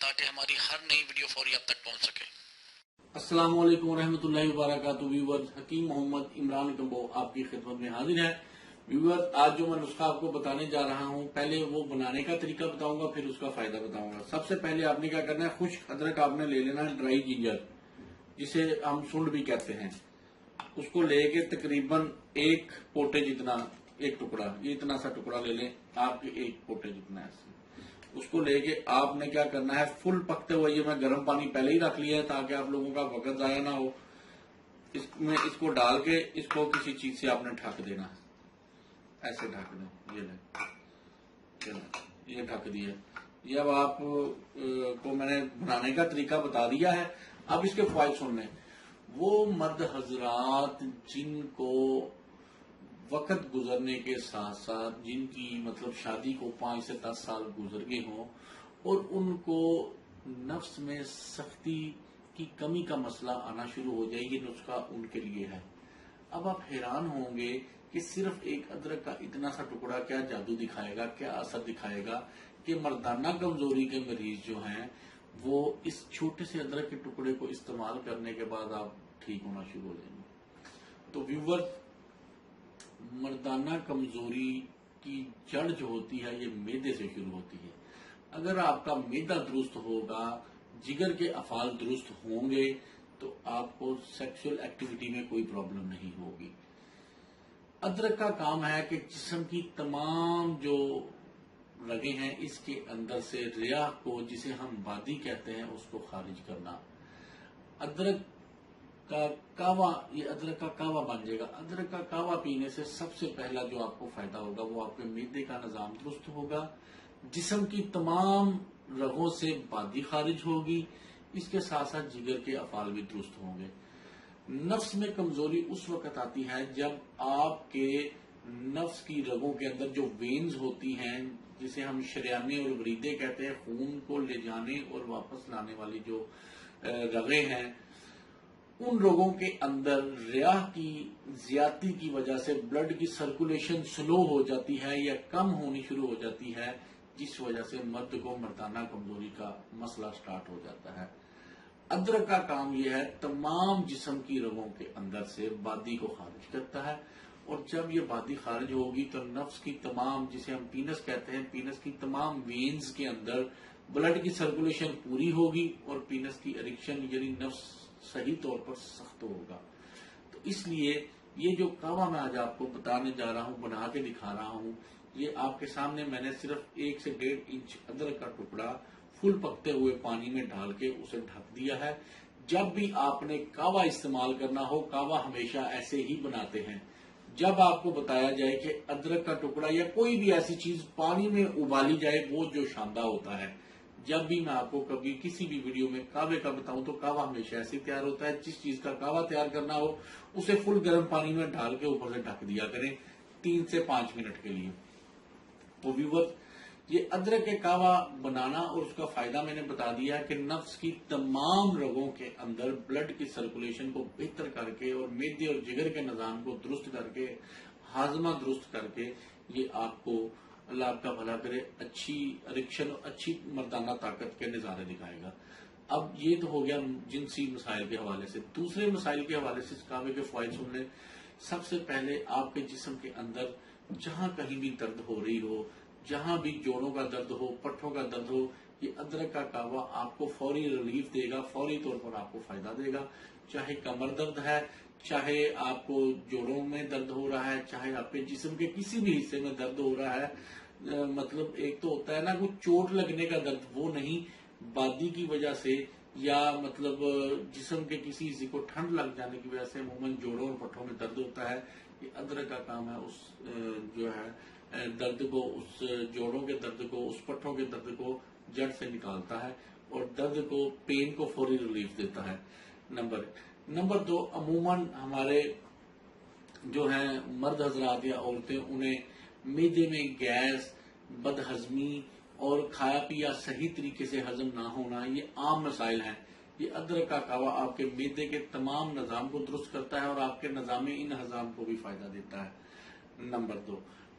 تاکہ ہماری ہر نئی ویڈیو فوری آپ تک پہنچ سکے۔ السلام علیکم ورحمۃ اللہ وبرکاتہ۔ ویورز، حکیم محمد عمران کمبو آپ کی خدمت میں حاضر ہے۔ ویورز، آج جو میں نسخہ آپ کو بتانے جا رہا ہوں، پہلے وہ بنانے کا طریقہ بتاؤں گا، پھر اس کا فائدہ بتاؤں گا۔ سب سے پہلے آپ نے کیا کرنا ہے، خشک ادرک آپ نے لے لینا ہے، ڈرائی جنجر جسے ہم سنڈ بھی کہتے ہیں، اس کو لے کے تقریباً ایک پوٹے جتنا، ایک ٹکڑا، یہ اتنا سا ٹکڑا لے لیں آپ کے، ایک پوٹے جتنا ہے، اس کو لے کے آپ نے کیا کرنا ہے، فل پکتے ہوئے، یہ میں گرم پانی پہلے ہی رکھ لیا ہے تاکہ آپ لوگوں کا وقت ضائع نہ ہو، اس میں اس کو ڈال کے اس کو کسی چیز سے آپ نے ڈھک دینا ہے، ایسے ڈھک دیں، یہ ڈھک دیا۔ یہ اب آپ کو میں نے بنانے کا طریقہ بتا دیا ہے، اب اس کے فوائد سن لیں۔ وہ مرد حضرات جن کو وقت گزرنے کے ساتھ ساتھ، جن کی مطلب شادی کو 5 سے 10 سال گزر گئے ہوں اور ان کو نفس میں سختی کی کمی کا مسئلہ آنا شروع ہو جائے، یہ نسخہ ان کے لیے ہے۔ اب آپ حیران ہوں گے کہ صرف ایک ادرک کا اتنا سا ٹکڑا کیا جادو دکھائے گا، کیا اثر دکھائے گا کہ مردانہ کمزوری کے مریض جو ہیں وہ اس چھوٹے سے ادرک کے ٹکڑے کو استعمال کرنے کے بعد آپ ٹھیک ہونا شروع ہو جائیں گے۔ تو ویور، مردانہ کمزوری کی جڑ جو ہوتی ہے یہ معدے سے شروع ہوتی ہے۔ اگر آپ کا معدہ درست ہوگا، جگر کے افعال درست ہوں گے تو آپ کو سیکسول ایکٹیویٹی میں کوئی پرابلم نہیں ہوگی۔ ادرک کا کام ہے کہ جسم کی تمام جو رگیں ہیں اس کے اندر سے ریاح کو، جسے ہم بادی کہتے ہیں، اس کو خارج کرنا۔ ادرک کا کہوا، یہ ادرک کا کہوا بن جائے گا۔ ادرک کا کہوا پینے سے سب سے پہلا جو آپ کو فائدہ ہوگا وہ آپ کے معدے کا نظام درست ہوگا، جسم کی تمام رگوں سے بادی خارج ہوگی، اس کے ساتھ ساتھ جگر کے افعال بھی درست ہوں گے۔ نفس میں کمزوری اس وقت آتی ہے جب آپ کے نفس کی رگوں کے اندر جو وینز ہوتی ہیں، جسے ہم شریانے اور وریدے کہتے ہیں، خون کو لے جانے اور واپس لانے والی جو رگیں ہیں، ان لوگوں کے اندر ریاح کی زیادتی کی وجہ سے بلڈ کی سرکولیشن سلو ہو جاتی ہے یا کم ہونی شروع ہو جاتی ہے، جس وجہ سے مرد کو مردانہ کمزوری کا مسئلہ سٹارٹ ہو جاتا ہے۔ ادرک کا کام یہ ہے، تمام جسم کی رگوں کے اندر سے بادی کو خارج کرتا ہے، اور جب یہ بادی خارج ہوگی تو نفس کی تمام، جسے ہم پینس کہتے ہیں، پینس کی تمام وینز کے اندر بلڈ کی سرکولیشن پوری ہوگی اور پینس کی اریکشن یعنی نفس صحیح طور پر سخت ہوگا۔ تو اس لیے یہ جو کہوا میں آج آپ کو بتانے جا رہا ہوں، بنا کے دکھا رہا ہوں، یہ آپ کے سامنے میں نے صرف 1 سے 1.5 انچ ادرک کا ٹکڑا فل پکتے ہوئے پانی میں ڈال کے اسے ڈھک دیا ہے۔ جب بھی آپ نے کہوا استعمال کرنا ہو، کہوا ہمیشہ ایسے ہی بناتے ہیں، جب آپ کو بتایا جائے کہ ادرک کا ٹکڑا یا کوئی بھی ایسی چیز پانی میں ابالی جائے، وہ جو شاندہ ہوتا ہے۔ جب بھی میں آپ کو کبھی کسی بھی ویڈیو میں کہوے کا بتاؤں تو کہوا ہمیشہ ایسے تیار ہوتا ہے۔ جس چیز کا کہوا تیار کرنا ہو اسے فل گرم پانی میں ڈال کے اوپر سے ڈھک دیا کریں 3 سے 5 منٹ کے لیے۔ تو ویور، یہ ادرک کے کہوا بنانا اور اس کا فائدہ میں نے بتا دیا کہ نفس کی تمام رگوں کے اندر بلڈ کی سرکولیشن کو بہتر کر کے اور معدے اور جگر کے نظام کو درست کر کے، ہاضمہ درست کر کے، یہ آپ کو اللہ آپ کا بھلا کرے، اچھی اریکشن اور اچھی مردانہ طاقت کے نظارے دکھائے گا۔ اب یہ تو ہو گیا جنسی مسائل کے حوالے سے۔ دوسرے مسائل کے حوالے سے اس کہوے کے فوائد سن لیں۔ سب سے پہلے آپ کے جسم کے اندر جہاں کہیں بھی درد ہو رہی ہو، جہاں بھی جوڑوں کا درد ہو، پٹھوں کا درد ہو، یہ ادرک کا کہوا آپ کو فوری ریلیف دے گا، فوری طور پر آپ کو فائدہ دے گا۔ چاہے کمر درد ہے، چاہے آپ کو جوڑوں میں درد ہو رہا ہے، چاہے آپ کے جسم کے کسی بھی حصے میں درد ہو رہا ہے، مطلب ایک تو ہوتا ہے نا کوئی چوٹ لگنے کا درد، وہ نہیں، بادی کی وجہ سے یا مطلب جسم کے کسی حصے کو ٹھنڈ لگ جانے کی وجہ سے عموماً جوڑوں اور پٹھوں میں درد ہوتا ہے، یہ ادرک کا کام ہے اس جو ہے درد کو، اس جوڑوں کے درد کو، اس پٹھوں کے درد کو جڑ سے نکالتا ہے اور درد کو، پین کو فوری ریلیف دیتا ہے۔ نمبر 2، عموماً ہمارے جو ہیں مرد حضرات یا عورتیں، انہیں معدے میں گیس، بدہضمی اور کھایا پیا صحیح طریقے سے ہضم نہ ہونا، یہ عام مسائل ہیں۔ یہ ادرک کا کہوا آپ کے معدے کے تمام نظام کو درست کرتا ہے اور آپ کے نظام انہضام کو بھی فائدہ دیتا ہے۔ نمبر 2،